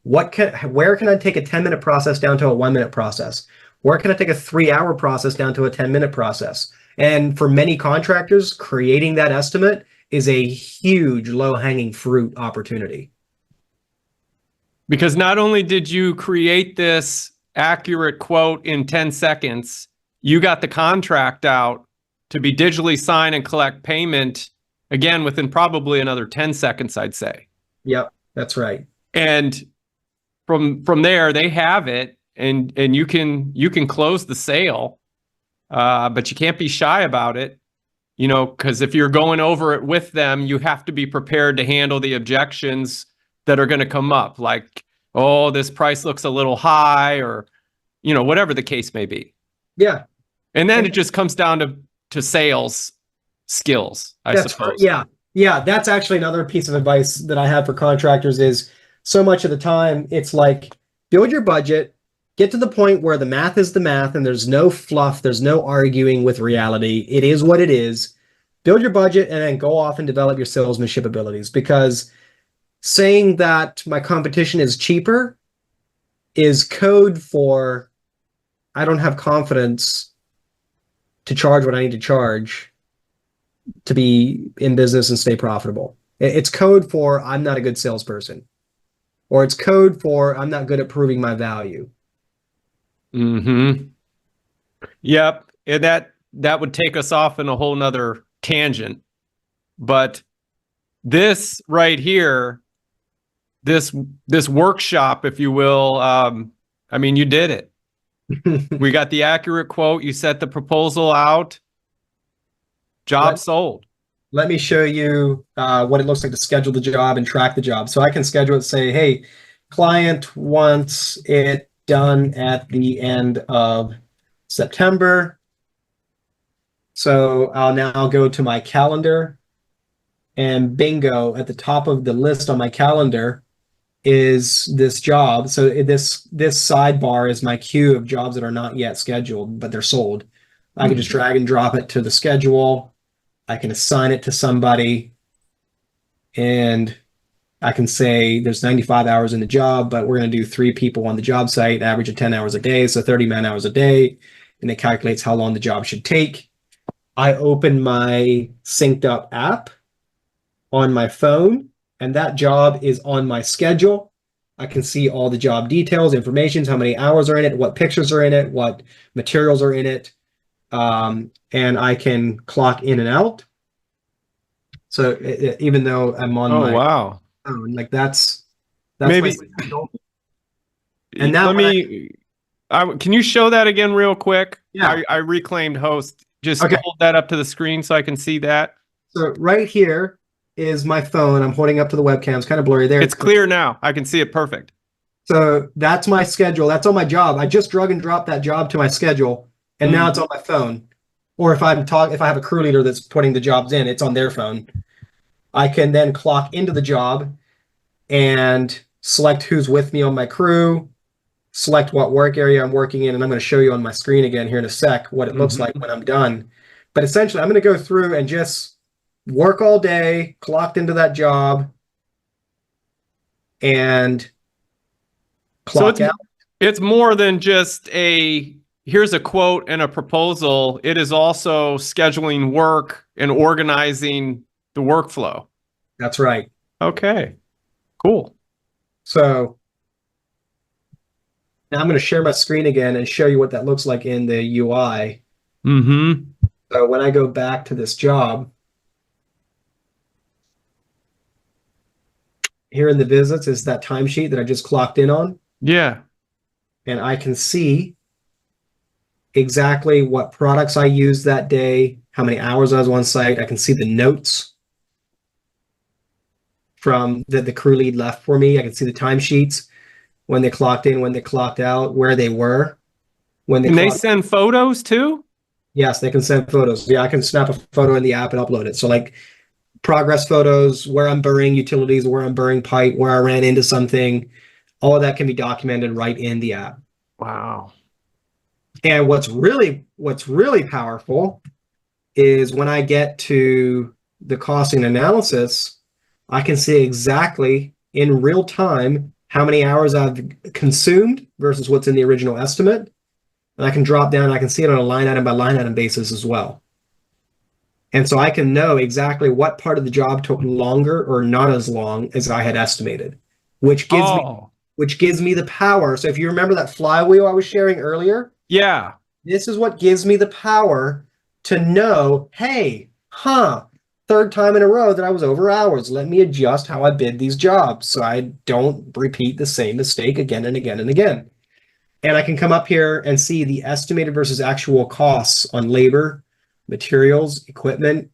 where can I take a 10-minute process down to a 1-minute process? Where can I take a 3-hour process down to a 10-minute process? And for many contractors, creating that estimate is a huge low-hanging fruit opportunity. Because not only did you create this accurate quote in 10 seconds, you got the contract out to be digitally signed and collect payment, again, within probably another 10 seconds, I'd say. Yep, that's right. And from there, they have it, and you can close the sale, but you can't be shy about it, because if you're going over it with them, you have to be prepared to handle the objections that are going to come up, like, oh, this price looks a little high, or whatever the case may be. Yeah. And then it just comes down to sales skills, I suppose. Yeah. That's actually another piece of advice that I have for contractors is, so much of the time it's like, build your budget, Get to the point where the math is the math and there's no fluff, there's no arguing with reality. It is what it is. Build your budget and then go off and develop your salesmanship abilities, because saying that my competition is cheaper is code for I don't have confidence to charge what I need to charge to be in business and stay profitable. It's code for I'm not a good salesperson, or it's code for I'm not good at proving my value. Mm-hmm. Yep. And that would take us off in a whole nother tangent. But this right here, this workshop, if you will, I mean, you did it. We got the accurate quote. You set the proposal out. Job sold. Let me show you what it looks like to schedule the job and track the job. So I can schedule it, say, hey, client wants it done at the end of September. So I'll now go to my calendar, and bingo, at the top of the list on my calendar is this job. So this sidebar is my queue of jobs that are not yet scheduled, but they're sold. I can just drag and drop it to the schedule. I can assign it to somebody, and I can say there's 95 hours in the job, but we're going to do 3 people on the job site, average of 10 hours a day, so 30 man hours a day, and it calculates how long the job should take. I open my SynkedUP app on my phone, and that job is on my schedule. I can see all the job details, information, how many hours are in it, what pictures are in it, what materials are in it, and I can clock in and out. So even though I'm on my wow. phone, like that's maybe. And now can you show that again real quick? Yeah. I reclaimed host. Just hold that up to the screen so I can see that. So right here is my phone. I'm holding up to the webcam. It's kind of blurry there. It's clear now. I can see it perfect. So that's my schedule. That's on my job. I just drag and drop that job to my schedule, and now it's on my phone. Or if I have a crew leader that's putting the jobs in, it's on their phone. I can then clock into the job and select who's with me on my crew, select what work area I'm working in, and I'm going to show you on my screen again here in a sec what it looks like when I'm done. But essentially, I'm going to go through and just work all day, clocked into that job, and clock out. It's more than just here's a quote and a proposal. It is also scheduling work and organizing the workflow. That's right. Okay, cool. So now I'm going to share my screen again and show you what that looks like in the UI. So when I go back to this job, here in the visits is that timesheet that I just clocked in on. Yeah. And I can see exactly what products I used that day, how many hours I was on site. I can see the notes from that the crew lead left for me. I can see the timesheets, when they clocked in, when they clocked out, where they were. When they send photos too? Yes, they can send photos. Yeah, I can snap a photo in the app and upload it. So like progress photos, where I'm burying utilities, where I'm burying pipe, where I ran into something, all of that can be documented right in the app. Wow. And what's really powerful is when I get to the costing analysis, I can see exactly in real time how many hours I've consumed versus what's in the original estimate. And I can drop down and I can see it on a line item by line item basis as well. And so I can know exactly what part of the job took longer or not as long as I had estimated, which gives me the power. So if you remember that flywheel I was sharing earlier, yeah, this is what gives me the power to know, hey, third time in a row that I was over hours. Let me adjust how I bid these jobs so I don't repeat the same mistake again and again and again. And I can come up here and see the estimated versus actual costs on labor, materials, equipment.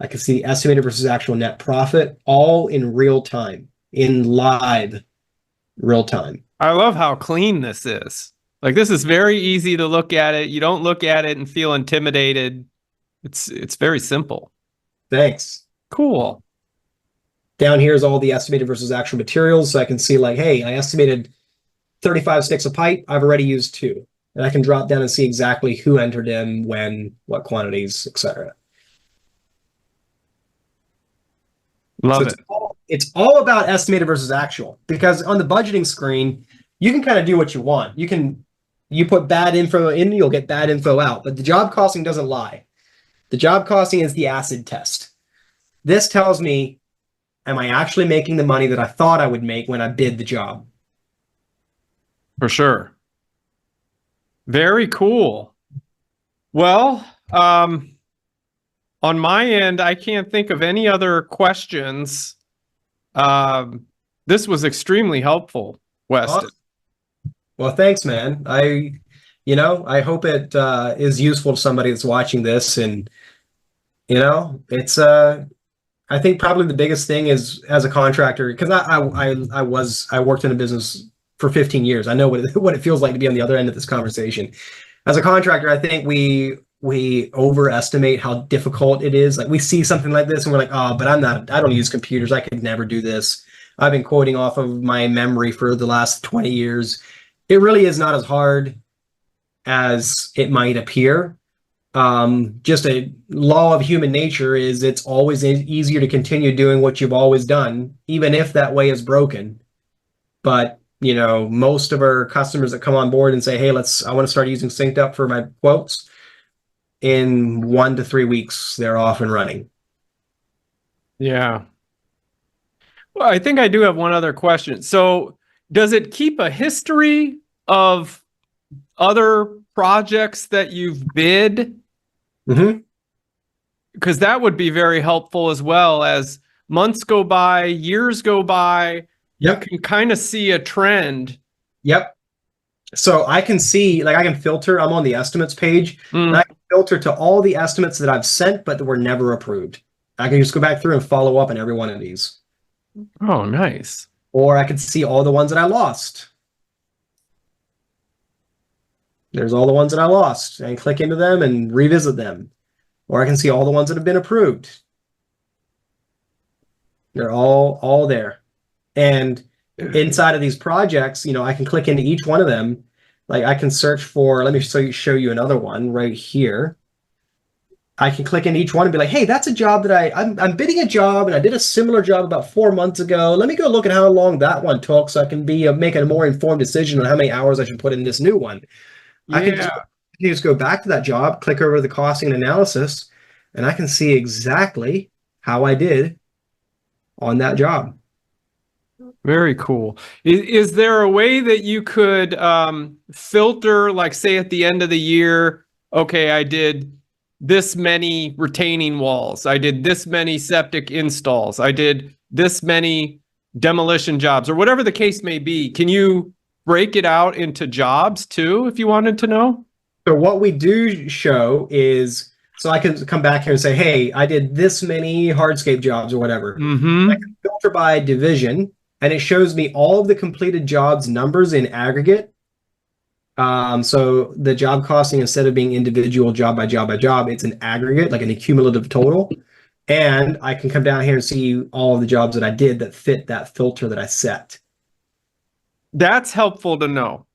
I can see estimated versus actual net profit, all in real time, in live real time. I love how clean this is. Like, this is very easy to look at it. You don't look at it and feel intimidated. It's very simple. Thanks. Cool. Down here is all the estimated versus actual materials. So I can see like, hey, I estimated 35 sticks of pipe, I've already used 2. And I can drop down and see exactly who entered in, when, what quantities, etc. Love So it. it's all about estimated versus actual, because on the budgeting screen, you can kind of do what you want. You put bad info in, you'll get bad info out. But the job costing doesn't lie. The job costing is the acid test. This tells me, am I actually making the money that I thought I would make when I bid the job? For sure. Very cool. Well, on my end, I can't think of any other questions. This was extremely helpful, Weston. Awesome. Well, thanks, man. I hope it is useful to somebody that's watching this, and it's I think probably the biggest thing is, as a contractor, because I worked in a business for 15 years. I know what it feels like to be on the other end of this conversation. As a contractor, I think we overestimate how difficult it is. Like, we see something like this and we're like, oh, but I don't use computers. I could never do this. I've been quoting off of my memory for the last 20 years. It really is not as hard as it might appear. Just a law of human nature is it's always easier to continue doing what you've always done, even if that way is broken. But, most of our customers that come on board and say, hey, I want to start using SynkedUP for my quotes, in 1 to 3 weeks, they're off and running. Yeah. Well, I think I do have one other question. So, does it keep a history of other projects that you've bid? Mm-hmm. Because that would be very helpful, as well as months go by, years go by. Yep. You can kind of see a trend. Yep. So I can see, I can filter. I'm on the estimates page, and I can filter to all the estimates that I've sent, but that were never approved. I can just go back through and follow up on every one of these. Oh, nice. Or I can see all the ones that I lost. There's all the ones that I lost, and click into them and revisit them. Or I can see all the ones that have been approved. They're all there. And inside of these projects, I can click into each one of them. Like, I can search for, let me show you another one right here. I can click into each one and be like, hey, that's a job that I'm bidding a job, and I did a similar job about 4 months ago. Let me go look at how long that one took, so I can make a more informed decision on how many hours I should put in this new one. Yeah. I can just go back to that job, click over the costing and analysis, and I can see exactly how I did on that job. Very cool. Is there a way that you could filter, like, say at the end of the year, okay, I did this many retaining walls, I did this many septic installs, I did this many demolition jobs, or whatever the case may be? Can you break it out into jobs too, if you wanted to know? So what we do show is, so I can come back here and say, hey, I did this many hardscape jobs or whatever. Mm-hmm. I can filter by division, and it shows me all of the completed jobs numbers in aggregate. So the job costing, instead of being individual job by job by job, it's an aggregate, like an accumulative total. And I can come down here and see all of the jobs that I did that fit that filter that I set. That's helpful to know.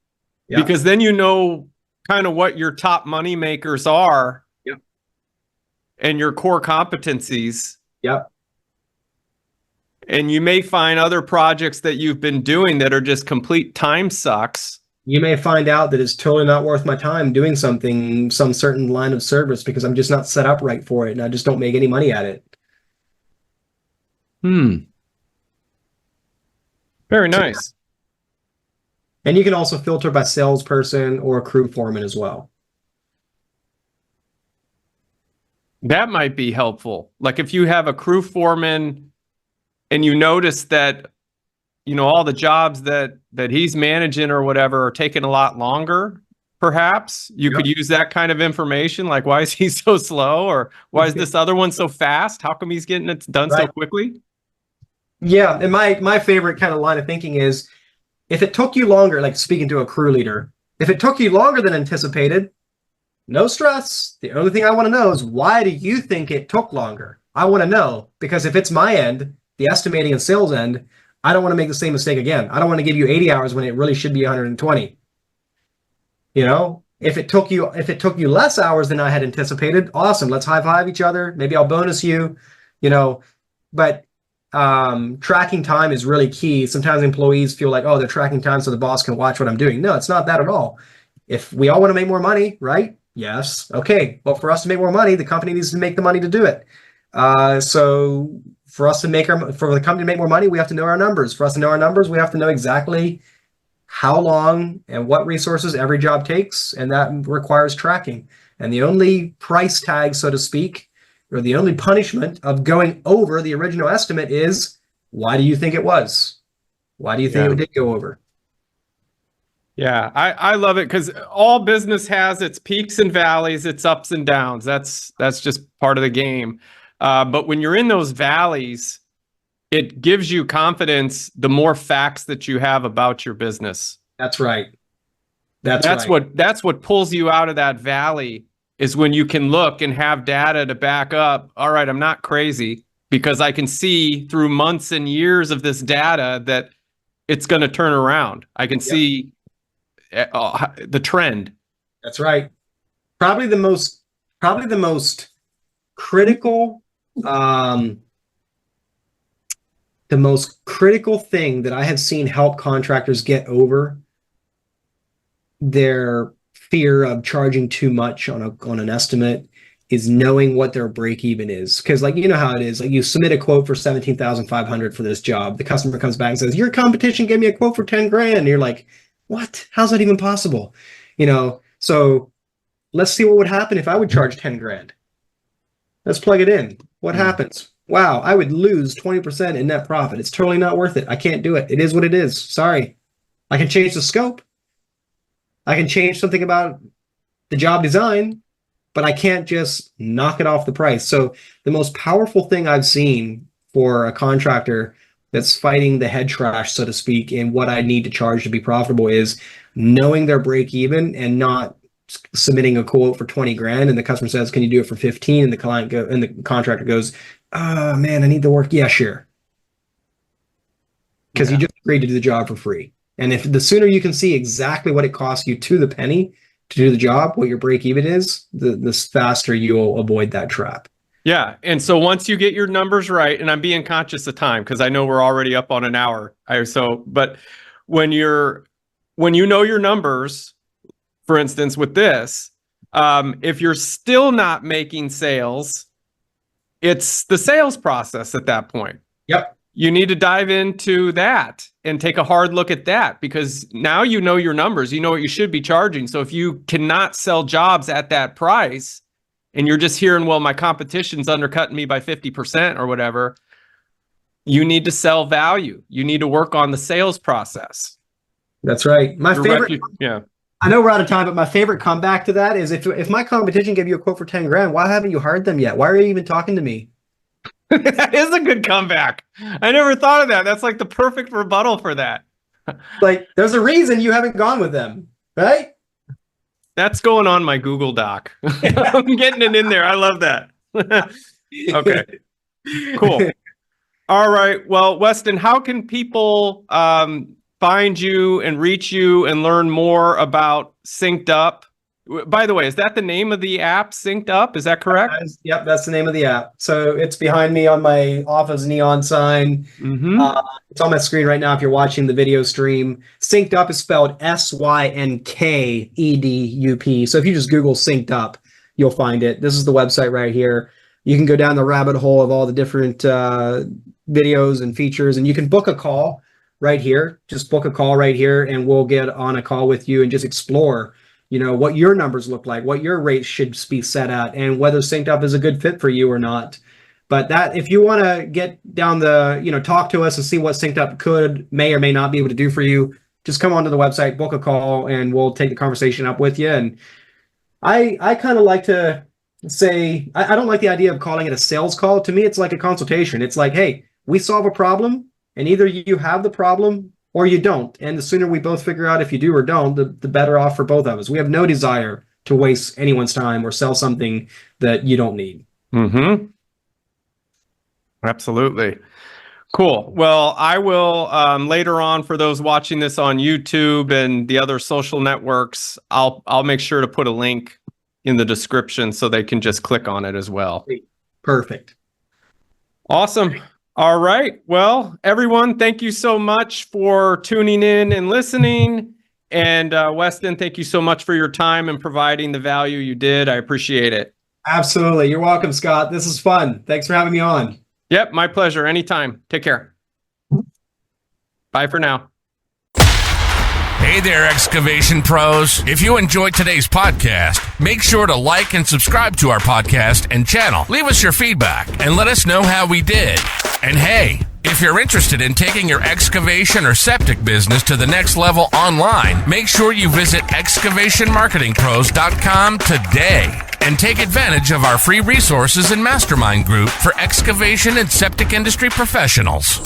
Yeah. Because then you know kind of what your top money makers are. Yep. And your core competencies. Yep. And you may find other projects that you've been doing that are just complete time sucks. You may find out that it's totally not worth my time doing some certain line of service, because I'm just not set up right for it, and I just don't make any money at it. Very nice. And you can also filter by salesperson or crew foreman as well. That might be helpful. Like, if you have a crew foreman and you notice that, all the jobs that he's managing or whatever are taking a lot longer, perhaps you could use that kind of information. Like, why is he so slow? Or why is this other one so fast? How come he's getting it done so quickly? Yeah. And my favorite kind of line of thinking is, if it took you longer, like speaking to a crew leader, if it took you longer than anticipated, no stress. The only thing I want to know is, why do you think it took longer? I want to know, because if it's my end, the estimating and sales end, I don't want to make the same mistake again. I don't want to give you 80 hours when it really should be 120. You know, if it took you less hours than I had anticipated, awesome. Let's high five each other. Maybe I'll bonus you, you know, but tracking time is really key. Sometimes employees feel like, oh, they're tracking time so the boss can watch what I'm doing. No, it's not that at all. If we all want to make more money, right? Yes. Okay. But for us to make more money, the company needs to make the money to do it. So for us to for the company to make more money, we have to know our numbers. For us to know our numbers, we have to know exactly how long and what resources every job takes, and that requires tracking. And the only price tag, so to speak, or the only punishment of going over the original estimate is, why do you think it was? Why do you think it did go over? Yeah, I love it because all business has its peaks and valleys, its ups and downs. That's just part of the game. But when you're in those valleys, it gives you confidence the more facts that you have about your business. That's right. That's what pulls you out of that valley, is when you can look and have data to back up. All right, I'm not crazy, because I can see through months and years of this data that it's going to turn around. I can see the trend. That's right. Probably the most critical the most critical thing that I have seen help contractors get over their fear of charging too much on an estimate is knowing what their break even is. Because, like, you know how it is, like, you submit a quote for 17,500 for this job, the customer comes back and says, your competition gave me a quote for 10 grand, and you're like, what? How's that even possible? You know, so let's see what would happen if I would charge 10 grand. Let's plug it in. What happens? Wow, I would lose 20% in net profit. It's totally not worth it. I can't do it. It is what it is. Sorry. I can change the scope. I can change something about the job design, but I can't just knock it off the price. So the most powerful thing I've seen for a contractor that's fighting the head trash, so to speak, in what I need to charge to be profitable is knowing their break even and not submitting a quote for 20 grand and the customer says, can you do it for 15? And the contractor goes, oh man, I need the work. Yeah, sure. Because you just agreed to do the job for free. And if the sooner you can see exactly what it costs you to the penny to do the job, what your break even is, the faster you'll avoid that trap. Yeah. And so once you get your numbers right, and I'm being conscious of time because I know we're already up on an hour. But when you know your numbers, for instance, with this, if you're still not making sales, it's the sales process at that point. Yep. You need to dive into that and take a hard look at that, because now you know your numbers, you know what you should be charging. So if you cannot sell jobs at that price and you're just hearing, well, my competition's undercutting me by 50% or whatever, you need to sell value. You need to work on the sales process. That's right. Yeah. I know we're out of time, but my favorite comeback to that is if my competition gave you a quote for 10 grand, why haven't you hired them yet? Why are you even talking to me? That is a good comeback. I never thought of that. That's like the perfect rebuttal for that. Like, there's a reason you haven't gone with them, right? That's going on my Google Doc. I'm getting it in there. I love that. Okay, cool. All right. Well, Weston, how can people find you and reach you and learn more about SynkedUP? By the way, is that the name of the app, SynkedUP? Is that correct? Yep, that's the name of the app. So it's behind me on my office neon sign. Mm-hmm. It's on my screen right now if you're watching the video stream. SynkedUP is spelled SYNKEDUP. So if you just Google SynkedUP, you'll find it. This is the website right here. You can go down the rabbit hole of all the different videos and features, and you can book a call right here. Just book a call right here, and we'll get on a call with you and just explore, you know, what your numbers look like, what your rates should be set at, and whether SynkedUP is a good fit for you or not. But that, if you want to get down the, you know, talk to us and see what SynkedUP may or may not be able to do for you, just come onto the website, book a call, and we'll take the conversation up with you. And I kind of like to say, I don't like the idea of calling it a sales call. To me, it's like a consultation. It's like, hey, we solve a problem, and either you have the problem or you don't. And the sooner we both figure out if you do or don't, the better off for both of us. We have no desire to waste anyone's time or sell something that you don't need. Mm-hmm. Absolutely. Cool. Well, I will later on, for those watching this on YouTube and the other social networks, I'll make sure to put a link in the description so they can just click on it as well. Perfect. Awesome. All right. Well, everyone, thank you so much for tuning in and listening. And Weston, thank you so much for your time and providing the value you did. I appreciate it. Absolutely. You're welcome, Scott. This is fun. Thanks for having me on. Yep, my pleasure. Anytime. Take care. Bye for now. Hey there, excavation pros. If you enjoyed today's podcast, make sure to like and subscribe to our podcast and channel. Leave us your feedback and let us know how we did. And hey, if you're interested in taking your excavation or septic business to the next level online, make sure you visit excavationmarketingpros.com today and take advantage of our free resources and mastermind group for excavation and septic industry professionals.